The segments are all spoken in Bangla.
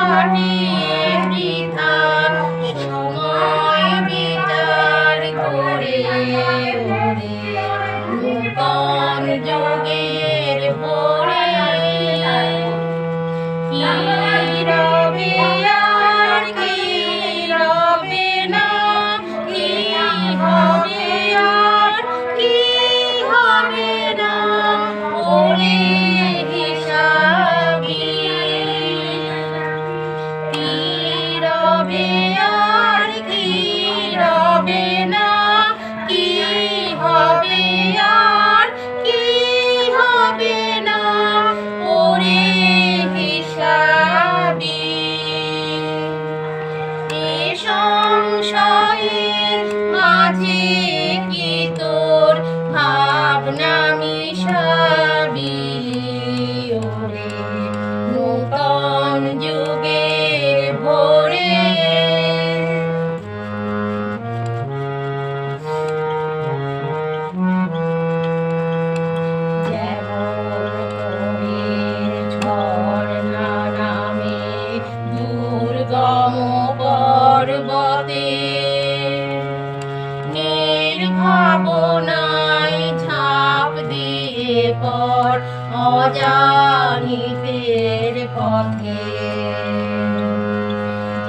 কাটিয়ে বৃথা সময় বিচার করে ওরে নূতন যুগের ভোরে কি রবে আর কি রবে না, কি হবে আর কি হবে না ওরে হিসাবি। কি রবে আর কি রবে না, কি হবে আর কি হবে না ওরে হিসাবি। এ সংশয়ের মাঝে কি তোর ভাবনা মিশাবি ওরে নূতন যুগের ভোরে। যেমন কবির ঝর্ণা নামে দুর্গম পর্বতে নির্ভাবনায় ঝাঁপ দিয়ে পর অজানিতের পথে।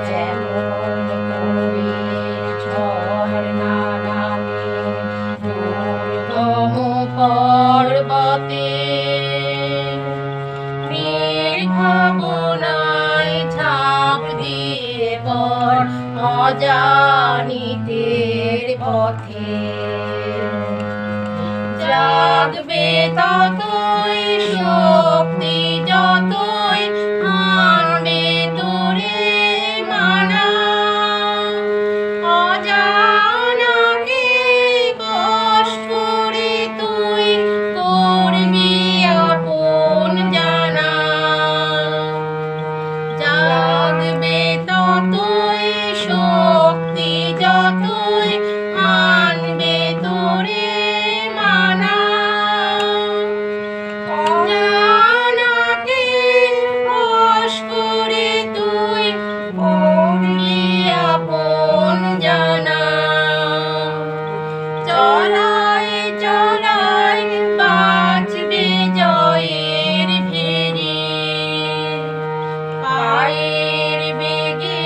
যেমন কবির ঝর্ণা নামে দুর্গম পর্বতে নির্ভাবনায় ঝাঁপ দিয়ে পর অজানিতের পথে। জাগবে ততই শক্তি যতই আনবে তোরে মানা, অজানাকে বশ করে তুই করবি আপন জানা। জাগবে ততই শক্তি যতই আনবে তোরে মানা, অজানাকে বশ করে তুই করবি আপন জানা। চলায় চলায় বাঁচবে জয়ের ফেরি, পায়ের বেগে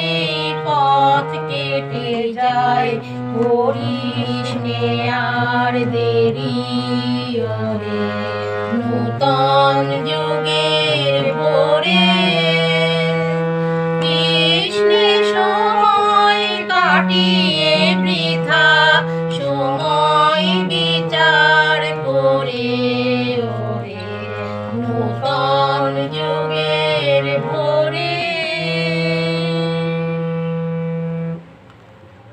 পথ কেটে যায় করিস নে আর দেরি ওরে নূতন যুগের ভোরে।